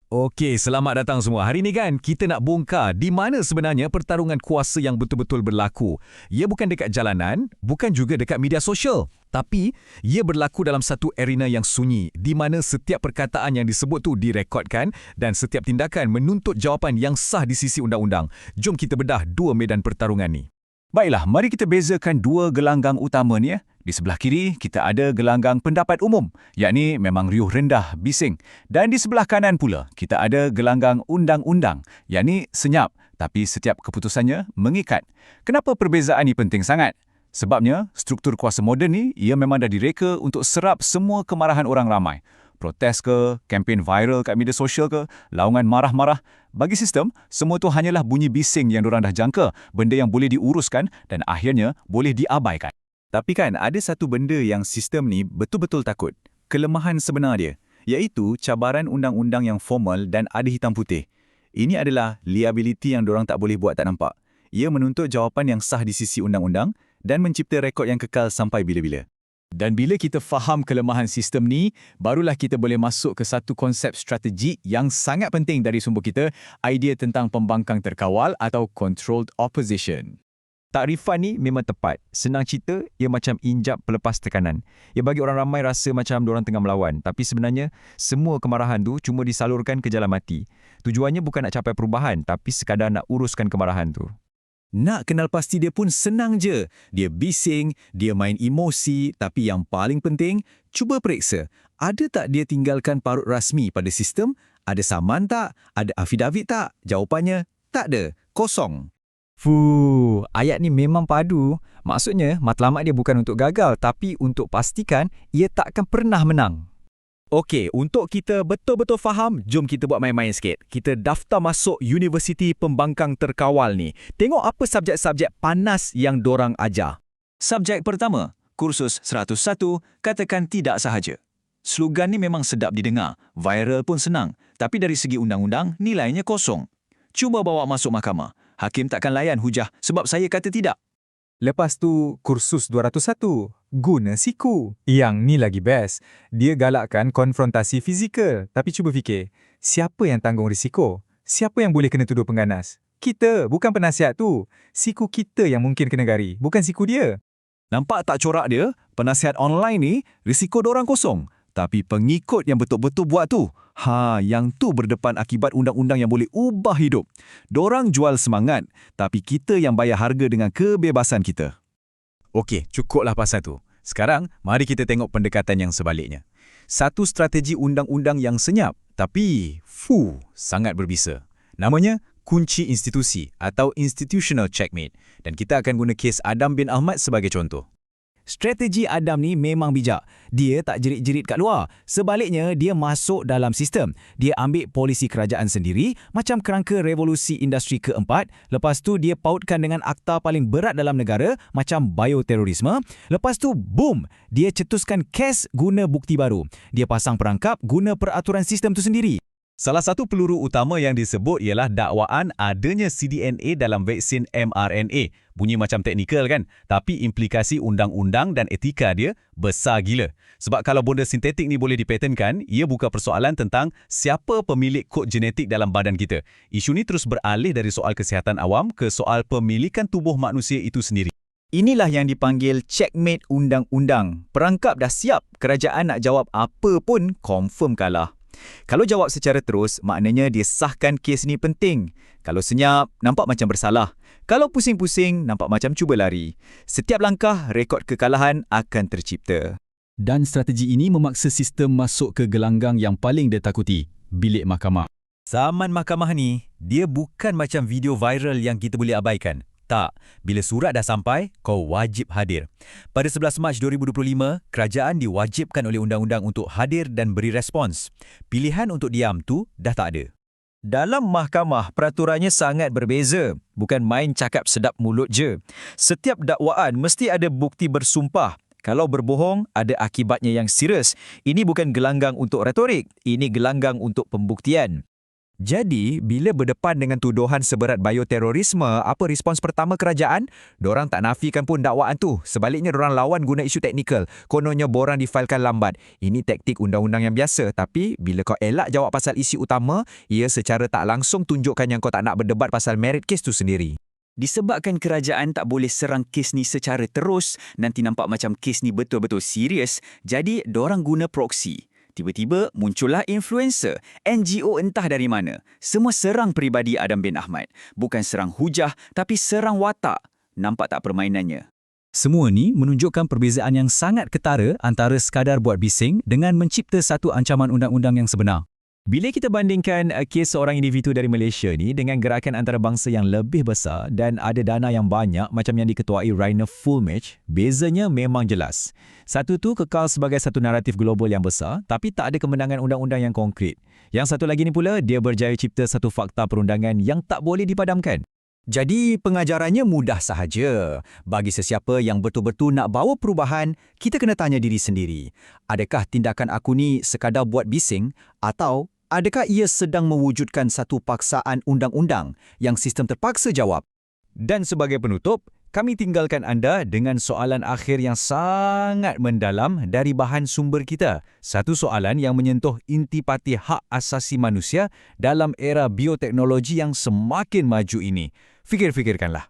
Okey, selamat datang semua. Hari ni kan kita nak bongkar di mana sebenarnya pertarungan kuasa yang betul-betul berlaku. Ia bukan dekat jalanan, bukan juga dekat media sosial. Tapi, ia berlaku dalam satu arena yang sunyi di mana setiap perkataan yang disebut tu direkodkan dan setiap tindakan menuntut jawapan yang sah di sisi undang-undang. Jom kita bedah dua medan pertarungan ni. Baiklah, mari kita bezakan dua gelanggang utama ni. Di sebelah kiri, kita ada gelanggang pendapat umum, yakni memang riuh rendah, bising. Dan di sebelah kanan pula, kita ada gelanggang undang-undang, yakni senyap, tapi setiap keputusannya mengikat. Kenapa perbezaan ini penting sangat? Sebabnya, struktur kuasa moden ni, ia memang dah direka untuk serap semua kemarahan orang ramai. Protes ke, kempen viral kat media sosial ke, laungan marah-marah. Bagi sistem, semua tu hanyalah bunyi bising yang diorang dah jangka, benda yang boleh diuruskan dan akhirnya boleh diabaikan. Tapi kan, ada satu benda yang sistem ni betul-betul takut. Kelemahan sebenar dia, iaitu cabaran undang-undang yang formal dan ada hitam putih. Ini adalah liability yang diorang tak boleh buat tak nampak. Ia menuntut jawapan yang sah di sisi undang-undang dan mencipta rekod yang kekal sampai bila-bila. Dan bila kita faham kelemahan sistem ni, barulah kita boleh masuk ke satu konsep strategi yang sangat penting dari sumber kita, idea tentang pembangkang terkawal atau controlled opposition. Takrifan ni memang tepat. Senang cerita, ia macam injap pelepas tekanan. Ia bagi orang ramai rasa macam diorang tengah melawan. Tapi sebenarnya, semua kemarahan tu cuma disalurkan ke jalan mati. Tujuannya bukan nak capai perubahan, tapi sekadar nak uruskan kemarahan tu. Nak kenal pasti dia pun senang je. Dia bising, dia main emosi, tapi yang paling penting, cuba periksa. Ada tak dia tinggalkan parut rasmi pada sistem? Ada saman tak? Ada affidavit tak? Jawapannya, tak ada. Kosong. Ayat ni memang padu. Maksudnya, matlamat dia bukan untuk gagal, tapi untuk pastikan ia takkan pernah menang. Okey, untuk kita betul-betul faham, jom kita buat main-main sikit. Kita daftar masuk Universiti Pembangkang Terkawal ni. Tengok apa subjek-subjek panas yang dorang ajar. Subjek pertama, kursus 101, katakan tidak sahaja. Slogan ni memang sedap didengar, viral pun senang. Tapi dari segi undang-undang, nilainya kosong. Cuba bawa masuk mahkamah. Hakim takkan layan hujah sebab saya kata tidak. Lepas tu, kursus 201, guna siku. Yang ni lagi best. Dia galakkan konfrontasi fizikal. Tapi cuba fikir, siapa yang tanggung risiko? Siapa yang boleh kena tuduh pengganas? Kita, bukan penasihat tu. Siku kita yang mungkin kena gari, bukan siku dia. Nampak tak corak dia? Penasihat online ni, risiko dorang kosong. Tapi pengikut yang betul-betul buat tu, yang tu berdepan akibat undang-undang yang boleh ubah hidup. Dorang jual semangat, tapi kita yang bayar harga dengan kebebasan kita. Okey, cukuplah pasal tu. Sekarang, mari kita tengok pendekatan yang sebaliknya. Satu strategi undang-undang yang senyap, tapi sangat berbisa. Namanya kunci institusi atau institutional checkmate. Dan kita akan guna kes Adam bin Ahmad sebagai contoh. Strategi Adam ni memang bijak. Dia tak jerit-jerit kat luar. Sebaliknya, dia masuk dalam sistem. Dia ambil polisi kerajaan sendiri, macam kerangka revolusi industri keempat. Lepas tu, dia pautkan dengan akta paling berat dalam negara, macam bioterorisme. Lepas tu, boom! Dia cetuskan kes guna bukti baru. Dia pasang perangkap guna peraturan sistem tu sendiri. Salah satu peluru utama yang disebut ialah dakwaan adanya cDNA dalam vaksin mRNA. Bunyi macam teknikal kan? Tapi implikasi undang-undang dan etika dia besar gila. Sebab kalau bonda sintetik ni boleh dipatenkan, ia buka persoalan tentang siapa pemilik kod genetik dalam badan kita. Isu ni terus beralih dari soal kesihatan awam ke soal pemilikan tubuh manusia itu sendiri. Inilah yang dipanggil checkmate undang-undang. Perangkap dah siap, kerajaan nak jawab apa pun confirm kalah. Kalau jawab secara terus, maknanya dia sahkan kes ni penting. Kalau senyap, nampak macam bersalah. Kalau pusing-pusing, nampak macam cuba lari. Setiap langkah, rekod kekalahan akan tercipta. Dan strategi ini memaksa sistem masuk ke gelanggang yang paling dia takuti, bilik mahkamah. Zaman mahkamah ni, dia bukan macam video viral yang kita boleh abaikan. Tak, bila surat dah sampai, kau wajib hadir. Pada 11 Mac 2025, kerajaan diwajibkan oleh undang-undang untuk hadir dan beri respons. Pilihan untuk diam tu dah tak ada. Dalam mahkamah, peraturannya sangat berbeza. Bukan main cakap sedap mulut je. Setiap dakwaan mesti ada bukti bersumpah. Kalau berbohong, ada akibatnya yang serius. Ini bukan gelanggang untuk retorik. Ini gelanggang untuk pembuktian. Jadi, bila berdepan dengan tuduhan seberat bioterorisme, apa respons pertama kerajaan? Dorang tak nafikan pun dakwaan tu. Sebaliknya, dorang lawan guna isu teknikal. Kononnya borang difailkan lambat. Ini taktik undang-undang yang biasa. Tapi, bila kau elak jawab pasal isu utama, ia secara tak langsung tunjukkan yang kau tak nak berdebat pasal merit kes tu sendiri. Disebabkan kerajaan tak boleh serang kes ni secara terus, nanti nampak macam kes ni betul-betul serius, jadi dorang guna proksi. Tiba-tiba muncullah influencer, NGO entah dari mana. Semua serang peribadi Adam bin Ahmad. Bukan serang hujah, tapi serang watak. Nampak tak permainannya? Semua ni menunjukkan perbezaan yang sangat ketara antara sekadar buat bising dengan mencipta satu ancaman undang-undang yang sebenar. Bila kita bandingkan kes seorang individu dari Malaysia ni dengan gerakan antarabangsa yang lebih besar dan ada dana yang banyak macam yang diketuai Rainer Fullmich, bezanya memang jelas. Satu tu kekal sebagai satu naratif global yang besar tapi tak ada kemenangan undang-undang yang konkret. Yang satu lagi ni pula, dia berjaya cipta satu fakta perundangan yang tak boleh dipadamkan. Jadi pengajarannya mudah sahaja. Bagi sesiapa yang betul-betul nak bawa perubahan, kita kena tanya diri sendiri. Adakah tindakan aku ni sekadar buat bising atau adakah ia sedang mewujudkan satu paksaan undang-undang yang sistem terpaksa jawab? Dan sebagai penutup, kami tinggalkan anda dengan soalan akhir yang sangat mendalam dari bahan sumber kita. Satu soalan yang menyentuh intipati hak asasi manusia dalam era bioteknologi yang semakin maju ini. Fikir-fikirkanlah.